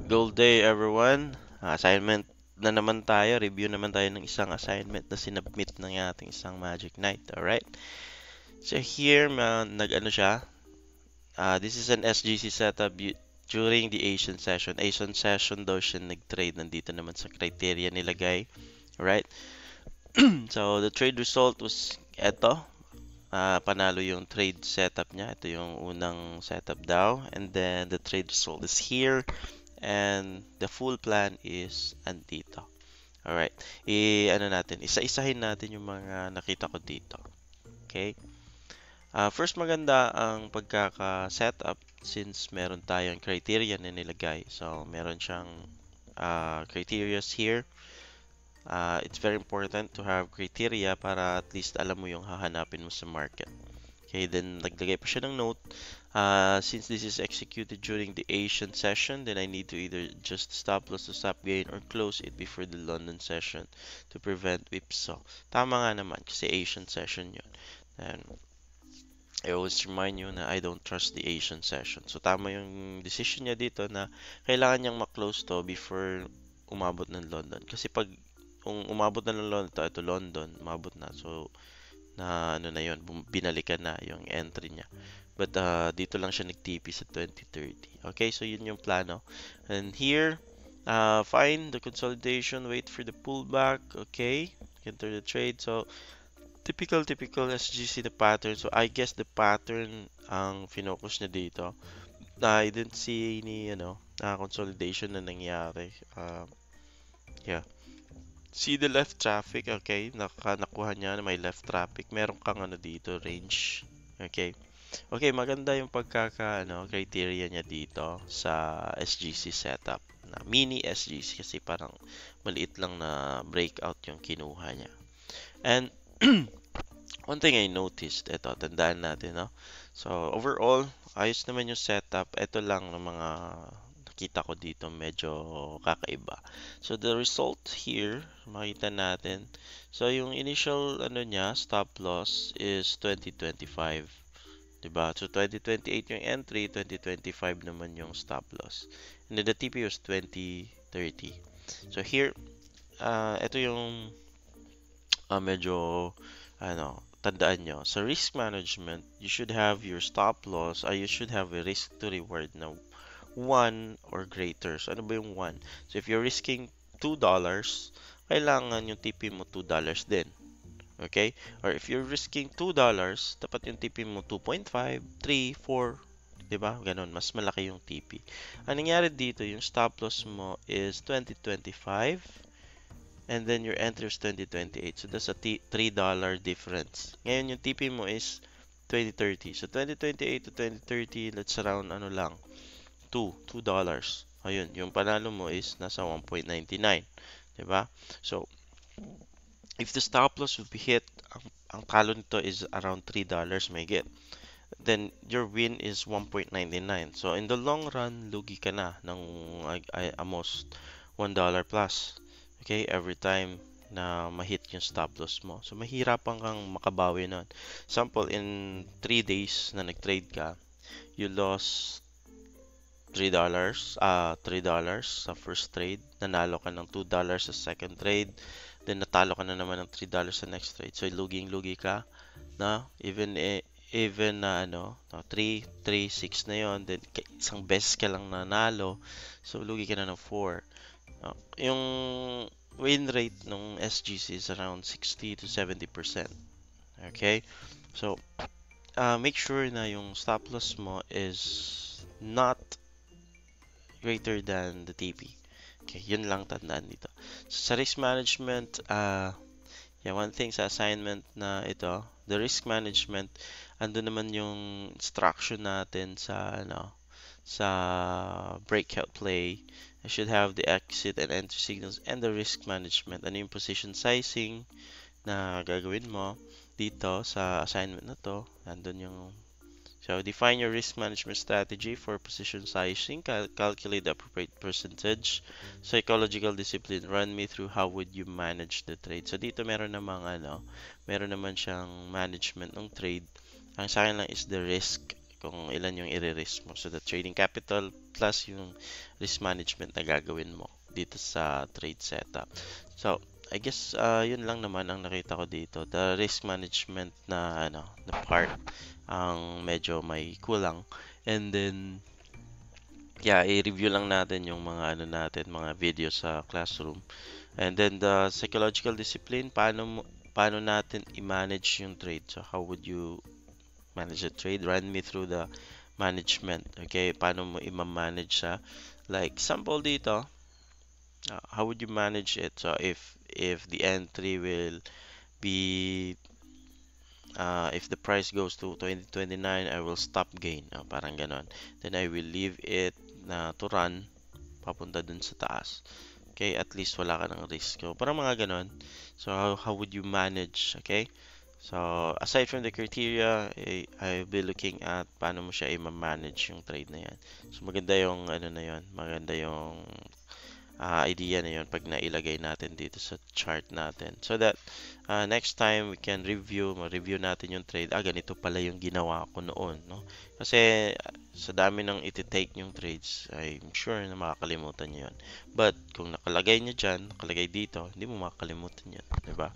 Gold day everyone. Assignment na naman tayo. Review naman tayo ng isang assignment na sinubmit ng ating isang Magic Knight. Alright? So here, nag-ano siya. This is an SGC setup during the Asian session. Asian session daw siya nag-trade. Nandito naman sa criteria nilagay. Alright? So the trade result was eto. Panalo yung trade setup niya. Ito yung unang setup daw. And then the trade result is here. And the full plan is andito. Alright. Ano natin, isa-isahin natin yung mga nakita ko dito. Okay? First, maganda ang pagkaka-setup since meron tayong criteria na nilagay. So, meron siyang criterias here. It's very important to have criteria para at least alam mo yung hahanapin mo sa market. Okay, then naglagay pa siya ng note. Since this is executed during the Asian session, then I need to either adjust stop loss to stop gain or close it before the London session to prevent whipsaw. Tama nga naman kasi Asian session yun. And I always remind you na I don't trust the Asian session. So tama yung decision niya dito na kailangan niyang ma-close to before umabot ng London. Kasi pag kung umabot na ng London, ito London, umabot na. So na ano na yun, binalikan na yung entry niya. But dito lang siya nag-TP sa 2030. Okay, so yun yung plano. And here, find the consolidation, wait for the pullback. Okay, enter the trade. So, typical SGC the pattern. So, I guess the pattern ang finocus niya dito. I didn't see any, consolidation na nangyari. Yeah. See the left traffic, okay? Nakuha niya na may left traffic. Meron kang dito, range. Okay. Okay, maganda yung criteria niya dito sa SGC setup. Na mini SGC kasi parang maliit lang na breakout yung kinuha niya. And one thing I noticed, ito, tandaan natin, no? So, overall, ayos naman yung setup. Ito lang ng mga nakita ko dito medyo kakaiba. So the result here, makita natin. So yung initial niya, stop loss is 2025. 'Di ba? So 2028 yung entry, 2025 naman yung stop loss. And then the TP was 2030. So here, ito yung medyo tandaan nyo. Sa risk management, you should have your stop loss, you should have a risk to reward na 1 or greater. So, ano ba yung 1? So, if you're risking $2, kailangan yung TP mo $2 din. Okay? Or if you're risking $2, dapat yung TP mo 2.5, 3, 4, diba? Ganon, mas malaki yung TP. Ang nangyari dito, yung stop loss mo is 2025 and then your entry is 2028. So, that's a $3 difference. Ngayon, yung TP mo is 2030. So, 2028 to 2030, let's around lang, $2. Ayun, yung panalo mo is nasa 1.99. Diba? So, if the stop loss would be hit, ang talo nito is around $3 may get. Then, your win is 1.99. So, in the long run, lugi ka na ng almost $1 plus. Okay? Every time na ma-hit yung stop loss mo. So, mahirapan kang makabawi nun. Sample, in 3 days na nag-trade ka, you lost $3 sa first trade, nanalo ka ng $2 sa second trade, then natalo ka na naman ng $3 sa next trade. So luging-lugi ka na even na 3 6 na yon, then isang beses ka lang nanalo. So lugi ka na ng 4. Yung win rate ng SGC is around 60 to 70%. Okay? So make sure na yung stop loss mo is not greater than the TP. Okay, yun lang tandaan dito. So, sa risk management, one thing sa assignment na ito, the risk management, ando naman yung instruction natin sa sa breakout play. I should have the exit and entry signals and the risk management. Ano yung position sizing na gagawin mo dito sa assignment na to. Andun yung So define your risk management strategy for position sizing, calculate the appropriate percentage, psychological discipline, run me through how would you manage the trade. So dito meron naman siyang management ng trade. Ang sa akin lang is the risk. kung ilan yung i-risk mo. So, the trading capital plus yung risk management na gagawin mo dito sa trade setup. So, I guess yun lang naman ang nakita ko dito. The risk management na na part ang medyo may kulang. And then yeah, i-review lang natin yung mga mga video sa classroom. And then the psychological discipline, paano natin i-manage yung trade. So how would you manage the trade? Run me through the management. Okay, paano mo i-manage siya? Like sample dito, how would you manage it? So if the entry will be if the price goes to 2029, I will stop gain. Parang ganon. Then I will leave it to run papunta dun sa taas. Okay, at least wala ka ng risk. So, parang mga ganon. So, how would you manage? Okay? So, aside from the criteria, I'll be looking at paano mo siya i-manage yung trade na yan. So, maganda yung na yun. Maganda yung idea na yun pag nailagay natin dito sa chart natin. So that next time we can ma-review natin yung trade. Ganito pala yung ginawa ko noon, no? Kasi sa dami ng iti-take yung trades, I'm sure na makakalimutan nyo yun. But kung nakalagay nyo dyan, nakalagay dito, hindi mo makakalimutan yun, di ba?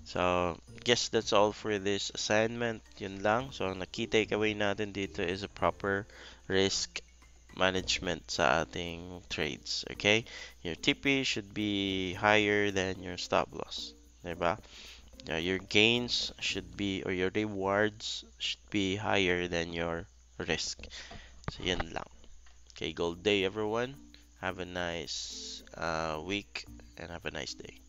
So, guess that's all for this assignment. Yun lang. So, ang key takeaway natin dito is a proper risk management sa ating trades. Okay? Your TP should be higher than your stop loss. Diba? Your gains should be, or your rewards should be higher than your risk. So, yan lang. Okay, gold day everyone. Have a nice week and have a nice day.